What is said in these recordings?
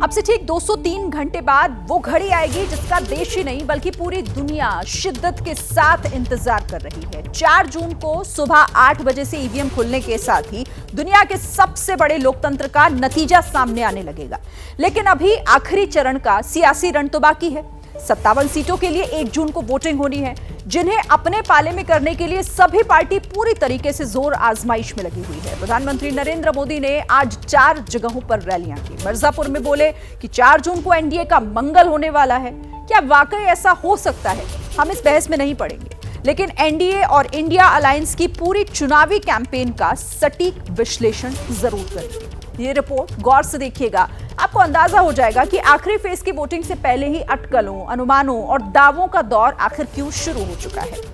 अब से ठीक 203 घंटे बाद वो घड़ी आएगी जिसका देश ही नहीं बल्कि पूरी दुनिया शिद्दत के साथ इंतजार कर रही है। 4 जून को सुबह 8 बजे से ईवीएम खुलने के साथ ही दुनिया के सबसे बड़े लोकतंत्र का नतीजा सामने आने लगेगा। लेकिन अभी आखिरी चरण का सियासी रण तो बाकी है। 57 सीटों के लिए 1 जून को वोटिंग होनी है, जिन्हें अपने पाले में करने के लिए सभी पार्टी पूरी तरीके से जोर आजमाइश में लगी हुई है। प्रधानमंत्री नरेंद्र मोदी ने आज 4 जगहों पर रैलियां की। मिर्जापुर में बोले कि 4 जून को एनडीए का मंगल होने वाला है। क्या वाकई ऐसा हो सकता है? हम इस बहस में नहीं पड़ेंगे, लेकिन एनडीए और इंडिया अलायंस की पूरी चुनावी कैंपेन का सटीक विश्लेषण जरूर करेंगे। ये रिपोर्ट गौर से देखिएगा, आपको अंदाजा हो जाएगा कि आखिरी फेज की वोटिंग से पहले ही अटकलों, अनुमानों और दावों का दौर आखिर क्यों शुरू हो चुका है।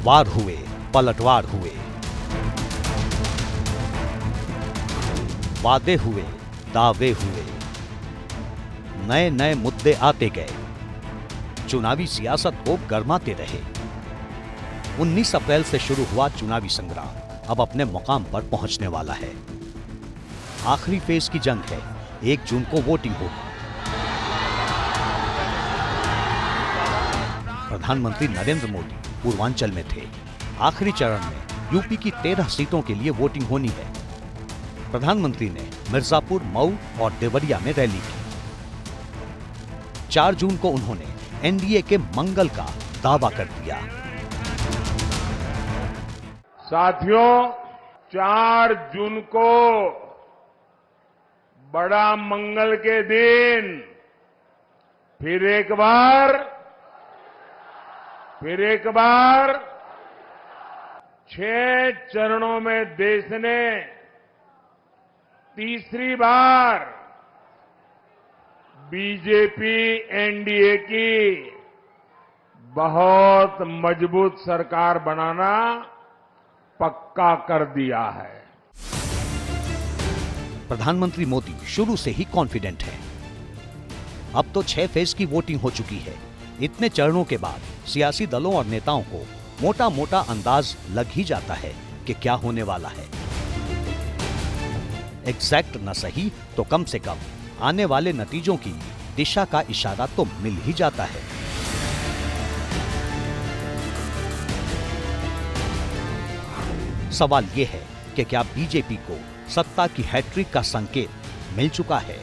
वार हुए, पलटवार हुए, वादे हुए, दावे हुए, नए नए मुद्दे आते गए, चुनावी सियासत को गरमाते रहे। 19 अप्रैल से शुरू हुआ चुनावी संग्राम अब अपने मुकाम पर पहुंचने वाला है। आखिरी फेज की जंग है। 1 जून को वोटिंग होगी। प्रधानमंत्री नरेंद्र मोदी पूर्वांचल में थे। आखिरी चरण में यूपी की 13 सीटों के लिए वोटिंग होनी है। प्रधानमंत्री ने मिर्जापुर, मऊ और देवरिया में रैली की। 4 जून को उन्होंने एनडीए के मंगल का दावा कर दिया। साथियों, 4 जून को बड़ा मंगल के दिन फिर एक बार 6 चरणों में देश ने तीसरी बार बीजेपी एनडीए की बहुत मजबूत सरकार बनाना पक्का कर दिया है। प्रधानमंत्री मोदी शुरू से ही कॉन्फिडेंट हैं। अब तो 6 फेज की वोटिंग हो चुकी है। इतने चरणों के बाद सियासी दलों और नेताओं को मोटा मोटा अंदाज लग ही जाता है कि क्या होने वाला है। एग्जैक्ट न सही तो कम से कम आने वाले नतीजों की दिशा का इशारा तो मिल ही जाता है। सवाल यह है कि क्या बीजेपी को सत्ता की हैट्रिक का संकेत मिल चुका है?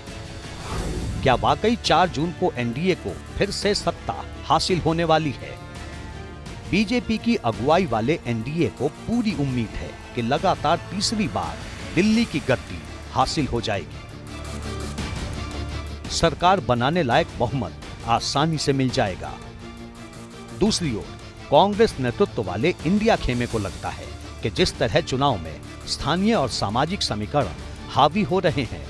क्या वाकई 4 जून को एनडीए को फिर से सत्ता हासिल होने वाली है? बीजेपी की अगुवाई वाले एनडीए को पूरी उम्मीद है कि लगातार तीसरी बार दिल्ली की गद्दी हासिल हो जाएगी। सरकार बनाने लायक बहुमत आसानी से मिल जाएगा। दूसरी ओर कांग्रेस नेतृत्व वाले इंडिया खेमे को लगता है कि जिस तरह चुनाव में स्थानीय और सामाजिक समीकरण हावी हो रहे हैं,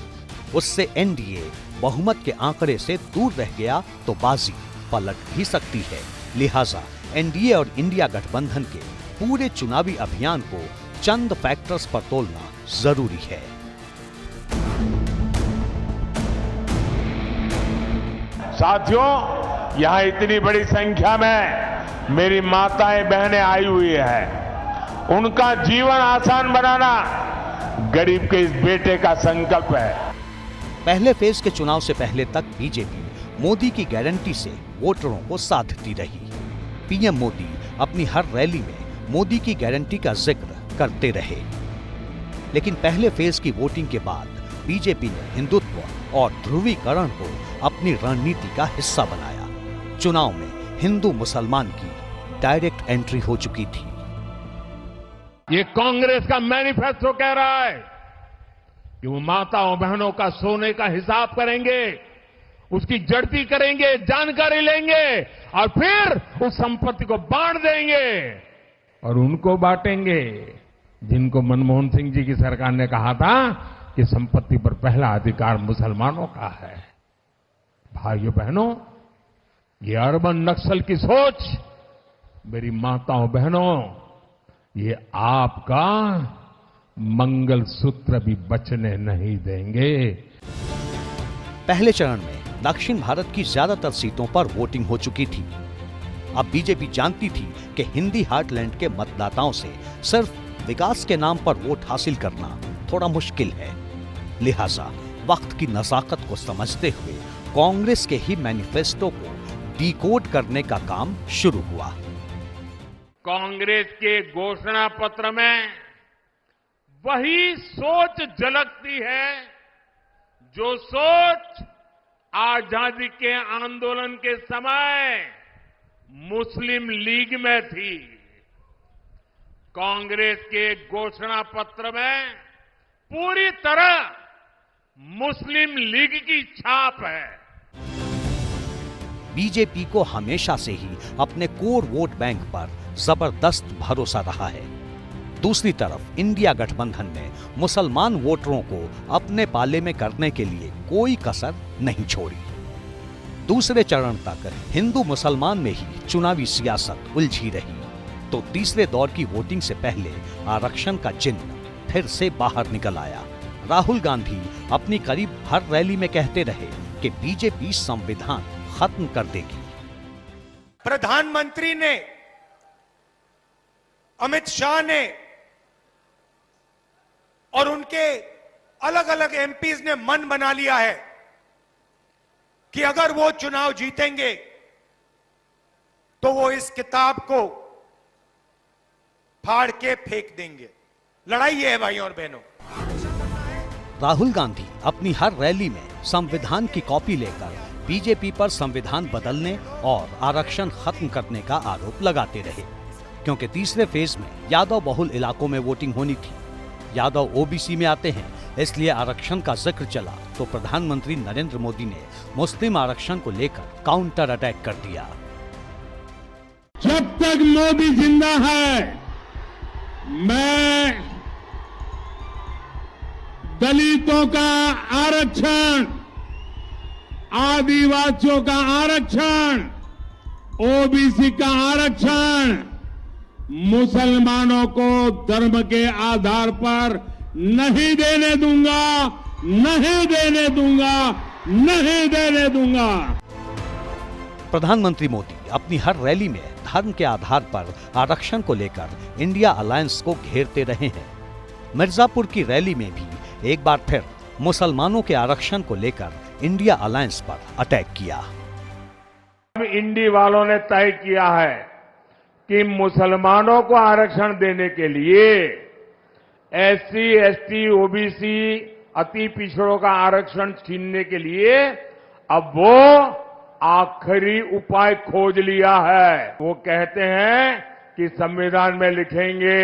उससे एनडीए बहुमत के आंकड़े से दूर रह गया तो बाजी पलट भी सकती है। लिहाजा एनडीए और इंडिया गठबंधन के पूरे चुनावी अभियान को चंद फैक्टर्स पर तोलना जरूरी है। साथियों, यहां इतनी बड़ी संख्या में मेरी माताएं बहनें आई हुई है। उनका जीवन आसान बनाना गरीब के इस बेटे का संकल्प है। पहले फेज के चुनाव से पहले तक बीजेपी मोदी की गारंटी से वोटरों को साधती रही। पीएम मोदी अपनी हर रैली में मोदी की गारंटी का जिक्र करते रहे। लेकिन पहले फेज की वोटिंग के बाद बीजेपी ने हिंदुत्व और ध्रुवीकरण को अपनी रणनीति का हिस्सा बनाया। चुनाव में हिंदू मुसलमान की डायरेक्ट एंट्री हो चुकी थी। ये कांग्रेस का मैनिफेस्टो कह रहा है कि वो माताओं बहनों का सोने का हिसाब करेंगे, उसकी जड़ती करेंगे, जानकारी लेंगे और फिर उस संपत्ति को बांट देंगे और उनको बांटेंगे जिनको मनमोहन सिंह जी की सरकार ने कहा था कि संपत्ति पर पहला अधिकार मुसलमानों का है। भाइयों बहनों, ये अर्बन नक्सल की सोच, मेरी माताओं बहनों, ये आपका मंगलसूत्र भी बचने नहीं देंगे। पहले चरण में दक्षिण भारत की ज्यादातर सीटों पर वोटिंग हो चुकी थी। अब बीजेपी जानती थी कि हिंदी हार्टलैंड के मतदाताओं से सिर्फ विकास के नाम पर वोट हासिल करना थोड़ा मुश्किल है। लिहाजा वक्त की नजाकत को समझते हुए कांग्रेस के ही मैनिफेस्टो को डिकोड करने का काम शुरू हुआ। कांग्रेस के घोषणा पत्र में वही सोच झलकती है जो सोच आजादी के आंदोलन के समय मुस्लिम लीग में थी। कांग्रेस के घोषणा पत्र में पूरी तरह मुस्लिम लीग की छाप है। बीजेपी को हमेशा से ही अपने कोर वोट बैंक पर जबरदस्त भरोसा रहा है। दूसरी तरफ इंडिया गठबंधन ने मुसलमान वोटरों को अपने पाले में करने के लिए कोई कसर नहीं छोड़ी। दूसरे चरण तक हिंदू मुसलमान में ही चुनावी सियासत उलझी रही, तो तीसरे दौर की वोटिंग से पहले आरक्षण का चिन्ह फिर से बाहर निकल आया। राहुल गांधी अपनी करीब हर रैली में कहते रहे कि बीजेपी संविधान खत्म कर देगी। प्रधानमंत्री ने, अमित शाह ने और उनके अलग अलग एमपीज ने मन बना लिया है कि अगर वो चुनाव जीतेंगे तो वो इस किताब को फाड़ के फेंक देंगे। लड़ाई ये है भाइयों और बहनों। राहुल गांधी अपनी हर रैली में संविधान की कॉपी लेकर बीजेपी पर संविधान बदलने और आरक्षण खत्म करने का आरोप लगाते रहे, क्योंकि तीसरे फेज में यादव बहुल इलाकों में वोटिंग होनी थी। यादव ओबीसी में आते हैं, इसलिए आरक्षण का जिक्र चला तो प्रधानमंत्री नरेंद्र मोदी ने मुस्लिम आरक्षण को लेकर काउंटर अटैक कर दिया। जब तक मोदी जिंदा है, मैं दलितों का आरक्षण, आदिवासियों का आरक्षण, ओबीसी का आरक्षण, मुसलमानों को धर्म के आधार पर नहीं देने दूंगा, नहीं देने दूंगा, नहीं देने दूंगा। प्रधानमंत्री मोदी अपनी हर रैली में धर्म के आधार पर आरक्षण को लेकर इंडिया अलायंस को घेरते रहे हैं। मिर्जापुर की रैली में भी एक बार फिर मुसलमानों के आरक्षण को लेकर इंडिया अलायंस पर अटैक किया। इंडी वालों ने तय किया है कि मुसलमानों को आरक्षण देने के लिए एससी, एसटी, ओबीसी, अति पिछड़ों का आरक्षण छीनने के लिए अब वो आखिरी उपाय खोज लिया है। वो कहते हैं कि संविधान में लिखेंगे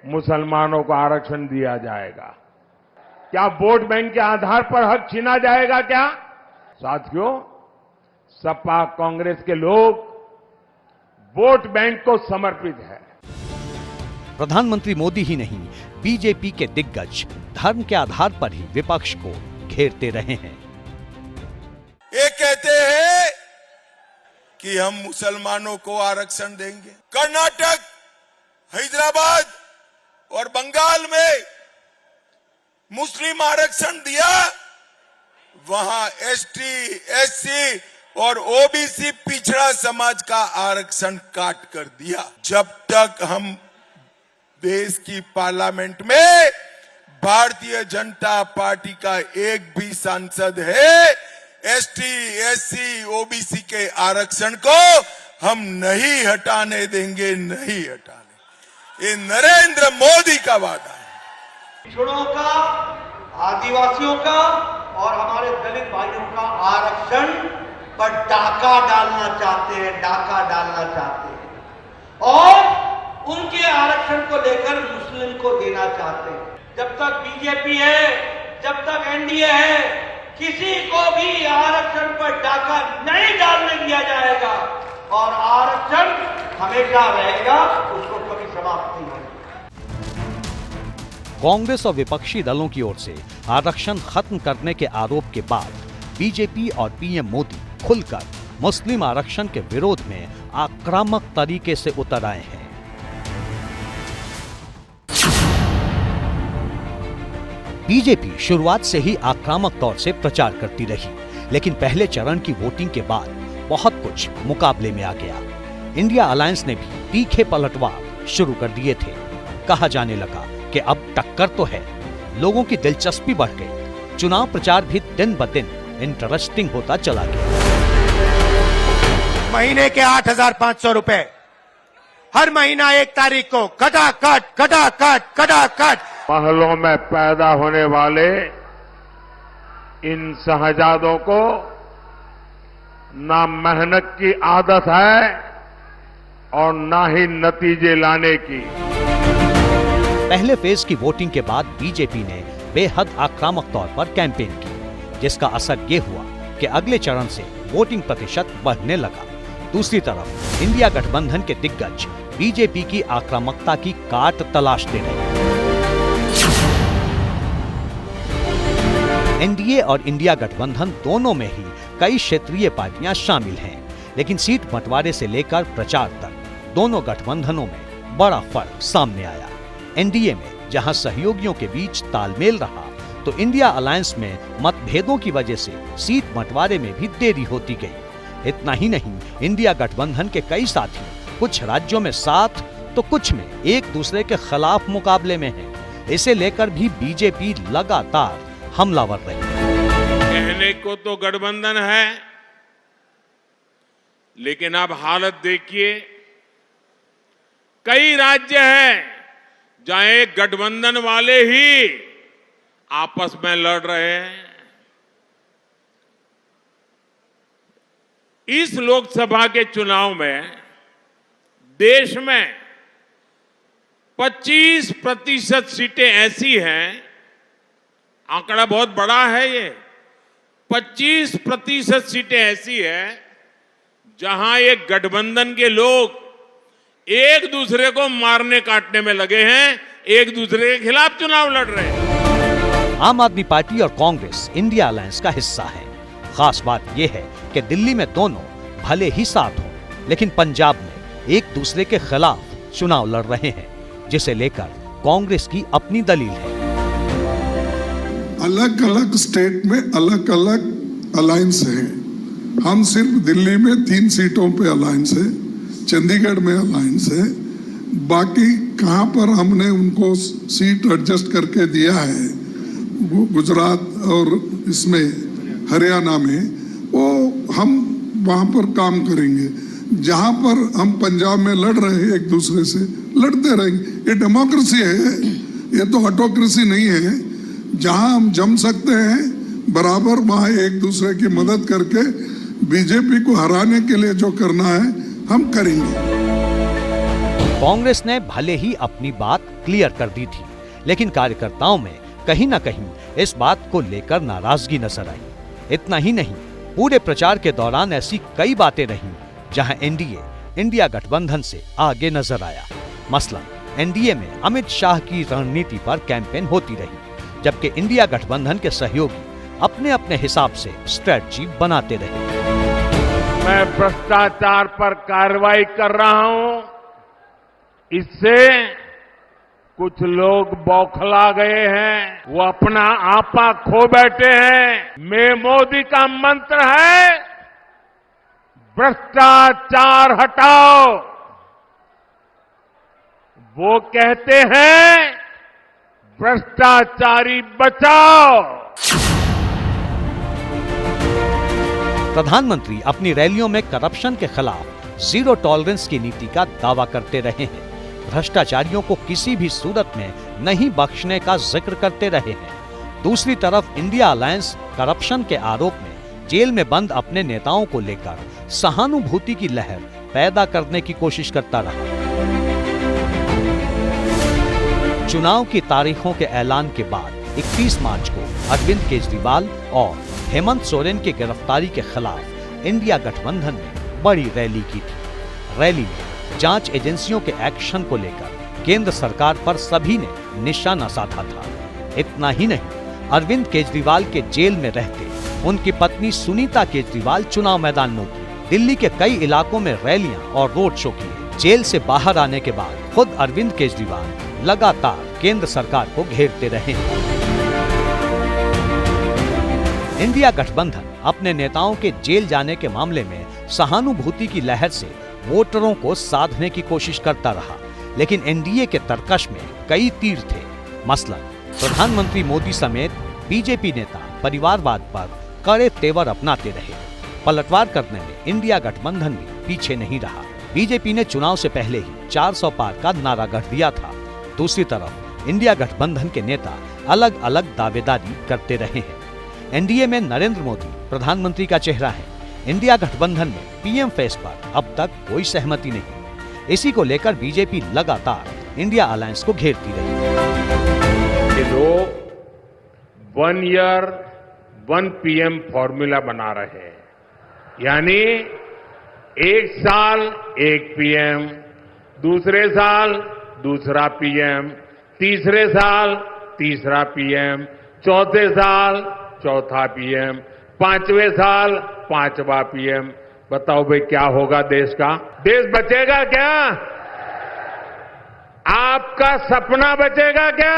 मुसलमानों को आरक्षण दिया जाएगा। क्या वोट बैंक के आधार पर हक छीना जाएगा क्या? साथियों, सपा कांग्रेस के लोग वोट बैंक को समर्पित है। प्रधानमंत्री मोदी ही नहीं, बीजेपी के दिग्गज धर्म के आधार पर ही विपक्ष को घेरते रहे हैं। ये कहते हैं कि हम मुसलमानों को आरक्षण देंगे। कर्नाटक, हैदराबाद और बंगाल में मुस्लिम आरक्षण दिया, वहां एसटी, एससी और ओबीसी पिछड़ा समाज का आरक्षण काट कर दिया। जब तक हम देश की पार्लियामेंट में भारतीय जनता पार्टी का एक भी सांसद है, एसटी, एससी, ओबीसी के आरक्षण को हम नहीं हटाने देंगे, नहीं हटाने। ये नरेंद्र मोदी का वादा है। पिछड़ों का, आदिवासियों का और हमारे दलित भाइयों का आरक्षण पर डाका डालना चाहते हैं, डाका डालना चाहते हैं और उनके आरक्षण को लेकर मुस्लिम को देना चाहते हैं। जब तक बीजेपी है, जब तक एनडीए है, किसी को भी आरक्षण पर डाका नहीं डालने दिया जाएगा और आरक्षण हमेशा रहेगा, उसको कभी समाप्त नहीं होगा। कांग्रेस और विपक्षी दलों की ओर से आरक्षण खत्म करने के आरोप के बाद बीजेपी और पीएम मोदी खुलकर मुस्लिम आरक्षण के विरोध में आक्रामक तरीके से उतर आए हैं। बीजेपी शुरुआत से ही आक्रामक तौर से प्रचार करती रही, लेकिन पहले चरण की वोटिंग के बाद बहुत कुछ मुकाबले में आ गया। इंडिया अलायंस ने भी तीखे पलटवार शुरू कर दिए थे। कहा जाने लगा कि अब टक्कर तो है, लोगों की दिलचस्पी बढ़ गई। चुनाव प्रचार भी दिन ब दिन इंटरेस्टिंग होता चला गया। महीने के 8,500 रुपए हर महीना 1 तारीख को खटाखट। महलों में पैदा होने वाले इन शहजादों को ना मेहनत की आदत है और ना ही नतीजे लाने की। पहले फेज की वोटिंग के बाद बीजेपी ने बेहद आक्रामक तौर पर कैंपेन की, जिसका असर ये हुआ कि अगले चरण से वोटिंग प्रतिशत बढ़ने लगा। दूसरी तरफ इंडिया गठबंधन के दिग्गज बीजेपी की आक्रामकता की काट तलाशते रहे। एनडीए और इंडिया गठबंधन दोनों में ही कई क्षेत्रीय पार्टियां शामिल हैं, लेकिन सीट बंटवारे से लेकर प्रचार तक दोनों गठबंधनों में बड़ा फर्क सामने आया। एनडीए में जहां सहयोगियों के बीच तालमेल रहा, तो इंडिया अलायंस में मतभेदों की वजह से सीट बंटवारे में भी देरी होती गई। इतना ही नहीं, इंडिया गठबंधन के कई साथी कुछ राज्यों में साथ तो कुछ में एक दूसरे के खिलाफ मुकाबले में हैं। इसे लेकर भी बीजेपी लगातार हमलावर रही। कहने को तो गठबंधन है, लेकिन अब हालत देखिए, कई राज्य हैं जहां एक गठबंधन वाले ही आपस में लड़ रहे हैं। इस लोकसभा के चुनाव में देश में 25% सीटें ऐसी हैं, आंकड़ा बहुत बड़ा है ये, 25% सीटें ऐसी है जहां एक गठबंधन के लोग एक दूसरे को मारने काटने में लगे हैं, एक दूसरे के खिलाफ चुनाव लड़ रहे हैं। आम आदमी पार्टी और कांग्रेस इंडिया अलायंस का हिस्सा है। खास बात यह है कि दिल्ली में दोनों भले ही साथ हों, लेकिन पंजाब में एक दूसरे के खिलाफ चुनाव लड़ रहे हैं, जिसे लेकर कांग्रेस की अपनी दलील है। अलग अलग स्टेट में अलग अलग अलायंस है। हम सिर्फ दिल्ली में 3 सीटों पे अलायंस है, चंडीगढ़ में अलायंस है, बाकी कहां पर हमने उनको सीट एडजस्ट करके दिया है, गुजरात और इसमें हरियाणा में, वो हम वहां पर काम करेंगे। जहां पर हम पंजाब में लड़ रहे हैं, एक दूसरे से लड़ते रहेंगे। ये डेमोक्रेसी है, ये तो ऑटोक्रेसी नहीं है। जहां हम जम सकते हैं बराबर, वहां एक दूसरे की मदद करके बीजेपी को हराने के लिए जो करना है हम करेंगे। कांग्रेस ने भले ही अपनी बात क्लियर कर दी थी, लेकिन कार्यकर्ताओं में कहीं न कहीं इस बात को लेकर नाराजगी नजर आई। इतना ही नहीं, पूरे प्रचार के दौरान ऐसी कई बातें रहीं जहां एनडीए इंडिया गठबंधन से आगे नजर आया। मसलन एनडीए में अमित शाह की रणनीति पर कैंपेन होती रही, जबकि इंडिया गठबंधन के सहयोगी अपने अपने हिसाब से स्ट्रेटजी बनाते रहे। मैं भ्रष्टाचार पर कार्रवाई कर रहा हूं, इससे कुछ लोग बौखला गए हैं, वो अपना आपा खो बैठे हैं। मैं मोदी का मंत्र है, भ्रष्टाचार हटाओ। वो कहते हैं, भ्रष्टाचारी बचाओ। प्रधानमंत्री अपनी रैलियों में करप्शन के खिलाफ जीरो टॉलरेंस की नीति का दावा करते रहे हैं। भ्रष्टाचारियों को किसी भी सूरत में नहीं बख्शने का जिक्र करते रहे हैं। दूसरी तरफ इंडिया अलायंस करप्शन के आरोप में जेल में बंद अपने नेताओं को लेकर सहानुभूति की लहर पैदा करने की कोशिश करता रहा। चुनाव की तारीखों के ऐलान के बाद 31 मार्च को अरविंद केजरीवाल और हेमंत सोरेन की गिरफ्तारी के खिलाफ इंडिया गठबंधन ने बड़ी रैली की थी। रैली में जांच एजेंसियों के एक्शन को लेकर केंद्र सरकार पर सभी ने निशाना साधा था। इतना ही नहीं, अरविंद केजरीवाल के जेल में रहते उनकी पत्नी सुनीता केजरीवाल चुनाव मैदान में उतरी। दिल्ली के कई इलाकों में रैलियां और रोड शो किए। जेल से बाहर आने के बाद खुद अरविंद केजरीवाल लगातार केंद्र सरकार को घेरते रहे। इंडिया गठबंधन अपने नेताओं के जेल जाने के मामले में सहानुभूति की लहर से वोटरों को साधने की कोशिश करता रहा, लेकिन एनडीए के तरकश में कई तीर थे। मसलन प्रधानमंत्री मोदी समेत बीजेपी नेता परिवारवाद पर कड़े तेवर अपनाते रहे। पलटवार करने में इंडिया गठबंधन भी पीछे नहीं रहा। बीजेपी ने चुनाव से पहले ही 400 पार का नारा गढ़ दिया था। दूसरी तरफ इंडिया गठबंधन के नेता अलग अलग दावेदारी करते रहे हैं। एनडीए में नरेंद्र मोदी प्रधानमंत्री का चेहरा है। इंडिया गठबंधन में पीएम फेस पर अब तक कोई सहमति नहीं। इसी को लेकर बीजेपी लगातार इंडिया अलायंस को घेरती रही। ये लोग 1 ईयर 1 पीएम फॉर्मूला बना रहे हैं, यानी 1 साल 1 पीएम, दूसरे साल दूसरा पीएम, तीसरे साल तीसरा पीएम, चौथे साल चौथा पीएम, 5वें साल 5वां पीएम। बताओ भाई क्या होगा देश का? देश बचेगा क्या? आपका सपना बचेगा क्या?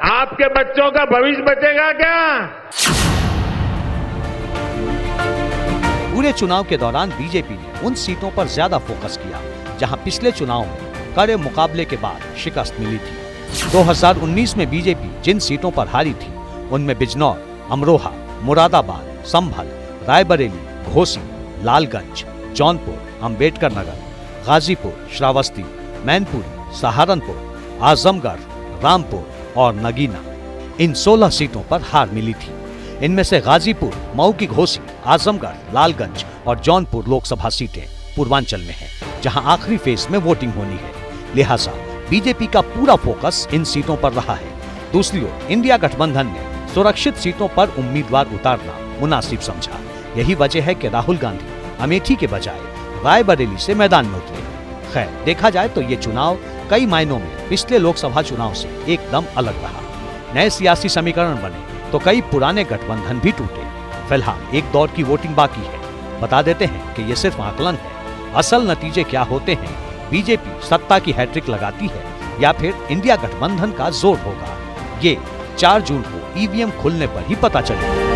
आपके बच्चों का भविष्य बचेगा क्या? पूरे चुनाव के दौरान बीजेपी ने उन सीटों पर ज्यादा फोकस किया जहां पिछले चुनाव में कड़े मुकाबले के बाद शिकस्त मिली थी। 2019 में बीजेपी जिन सीटों पर हारी थी उनमें बिजनौर, अमरोहा, मुरादाबाद, संभल, रायबरेली, घोसी, लालगंज, जौनपुर, अंबेडकर नगर, गाजीपुर, श्रावस्ती, मैनपुरी, सहारनपुर, आजमगढ़, रामपुर और नगीना, इन 16 सीटों पर हार मिली थी। इनमें से गाजीपुर, मऊ की घोसी, आजमगढ़, लालगंज और जौनपुर लोकसभा सीटें पूर्वांचल में हैं, जहां आखिरी फेज में वोटिंग होनी है। लिहाजा बीजेपी का पूरा फोकस इन सीटों पर रहा है। दूसरी ओर इंडिया गठबंधन ने सुरक्षित सीटों पर उम्मीदवार उतारना मुनासिब समझा। यही वजह है कि राहुल गांधी अमेठी के बजाय रायबरेली से मैदान में उतरे। खैर, देखा जाए तो ये चुनाव कई मायनों में पिछले लोकसभा चुनाव से एकदम अलग रहा। नए सियासी समीकरण बने तो कई पुराने गठबंधन भी टूटे। फिलहाल एक दौर की वोटिंग बाकी है। बता देते हैं कि ये सिर्फ आकलन है। असल नतीजे क्या होते हैं, बीजेपी सत्ता की हैट्रिक लगाती है या फिर इंडिया गठबंधन का जोर होगा, ये 4 जून को ईवीएम खुलने पर ही पता चलेगा।